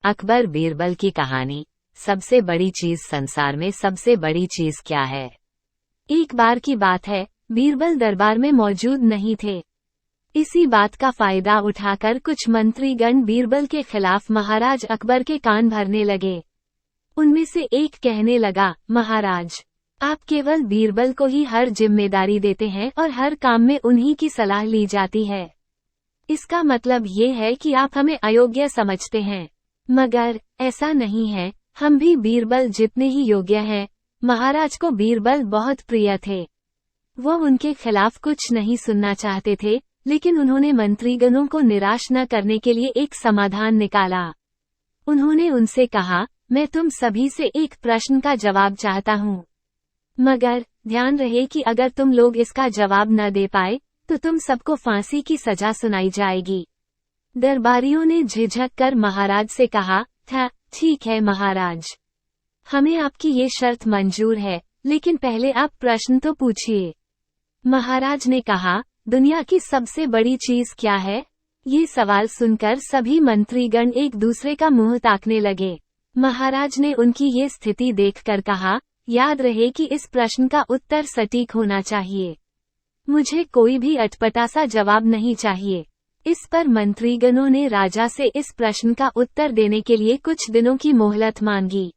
अकबर बीरबल की कहानी। सबसे बड़ी चीज संसार में सबसे बड़ी चीज क्या है? एक बार की बात है, बीरबल दरबार में मौजूद नहीं थे। इसी बात का फायदा उठाकर कुछ मंत्रीगण बीरबल के खिलाफ महाराज अकबर के कान भरने लगे। उनमें से एक कहने लगा, महाराज, आप केवल बीरबल को ही हर जिम्मेदारी देते हैं और हर काम में उन्हीं की सलाह ली जाती है। इसका मतलब ये है कि आप हमें अयोग्य समझते हैं। मगर ऐसा नहीं है, हम भी बीरबल जितने ही योग्य हैं। महाराज को बीरबल बहुत प्रिय थे। वो उनके खिलाफ कुछ नहीं सुनना चाहते थे, लेकिन उन्होंने मंत्रीगणों को निराश न करने के लिए एक समाधान निकाला। उन्होंने उनसे कहा, मैं तुम सभी से एक प्रश्न का जवाब चाहता हूँ, मगर ध्यान रहे कि अगर तुम लोग इसका जवाब न दे पाए तो तुम सबको फांसी की सजा सुनाई जाएगी। दरबारियों ने झिझक कर महाराज से कहा, था ठीक है महाराज, हमें आपकी ये शर्त मंजूर है, लेकिन पहले आप प्रश्न तो पूछिए। महाराज ने कहा, दुनिया की सबसे बड़ी चीज क्या है? ये सवाल सुनकर सभी मंत्रीगण एक दूसरे का मुंह ताकने लगे। महाराज ने उनकी ये स्थिति देखकर कहा, याद रहे कि इस प्रश्न का उत्तर सटीक होना चाहिए। मुझे कोई भी अटपटा सा जवाब नहीं चाहिए। इस पर मंत्रीगणों ने राजा से इस प्रश्न का उत्तर देने के लिए कुछ दिनों की मोहलत मांगी।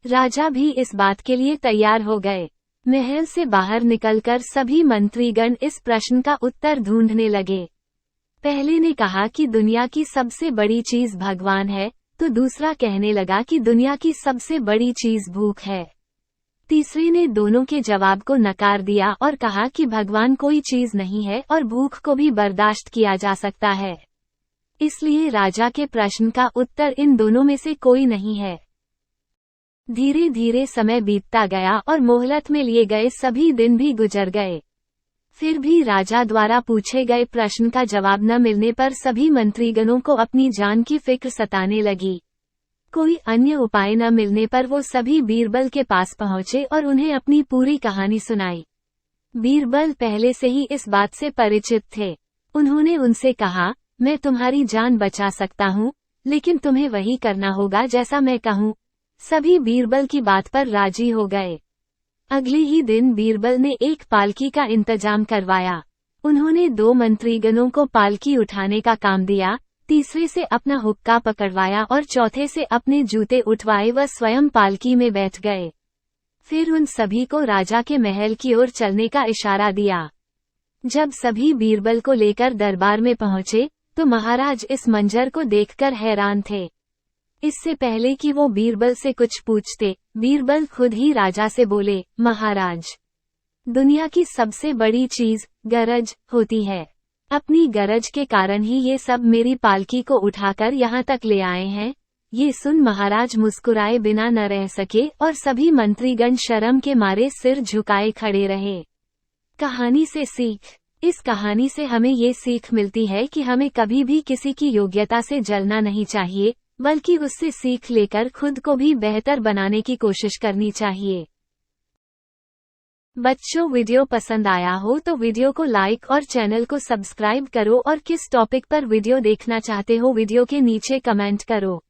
राजा भी इस बात के लिए तैयार हो गए। महल से बाहर निकलकर सभी मंत्रीगण इस प्रश्न का उत्तर ढूंढने लगे। पहले ने कहा कि दुनिया की सबसे बड़ी चीज भगवान है, तो दूसरा कहने लगा कि दुनिया की सबसे बड़ी चीज भूख है। तीसरे ने दोनों के जवाब को नकार दिया और कहा कि भगवान कोई चीज नहीं है और भूख को भी बर्दाश्त किया जा सकता है। इसलिए राजा के प्रश्न का उत्तर इन दोनों में से कोई नहीं है। धीरे धीरे समय बीतता गया और मोहलत में लिए गए सभी दिन भी गुजर गए। फिर भी राजा द्वारा पूछे गए प्रश्न का जवाब न मिलने पर सभी मंत्रीगणों को अपनी जान की फिक्र सताने लगी। कोई अन्य उपाय न मिलने पर वो सभी बीरबल के पास पहुंचे और उन्हें अपनी पूरी कहानी सुनाई। बीरबल पहले से ही इस बात से परिचित थे। उन्होंने उनसे कहा, मैं तुम्हारी जान बचा सकता हूँ, लेकिन तुम्हें वही करना होगा जैसा मैं कहूँ। सभी बीरबल की बात पर राजी हो गए। अगले ही दिन बीरबल ने एक पालकी का इंतजाम करवाया। उन्होंने 2 मंत्रीगणों को पालकी उठाने का काम दिया, तीसरे से अपना हुक्का पकड़वाया और चौथे से अपने जूते उठवाए व स्वयं पालकी में बैठ गए। फिर उन सभी को राजा के महल की ओर चलने का इशारा दिया। जब सभी बीरबल को लेकर दरबार में पहुंचे, तो महाराज इस मंजर को देखकर हैरान थे। इससे पहले कि वो बीरबल से कुछ पूछते, बीरबल खुद ही राजा से बोले, महाराज, दुनिया की सबसे बड़ी चीज गरज होती है। अपनी गरज के कारण ही ये सब मेरी पालकी को उठाकर यहाँ तक ले आए हैं। ये सुन महाराज मुस्कुराए बिना न रह सके और सभी मंत्रीगण शर्म के मारे सिर झुकाए खड़े रहे। कहानी से सीख। इस कहानी से हमें ये सीख मिलती है कि हमें कभी भी किसी की योग्यता से जलना नहीं चाहिए, बल्कि उससे सीख लेकर खुद को भी बेहतर बनाने की कोशिश करनी चाहिए। बच्चों, वीडियो पसंद आया हो तो वीडियो को लाइक और चैनल को सब्सक्राइब करो और किस टॉपिक पर वीडियो देखना चाहते हो वीडियो के नीचे कमेंट करो।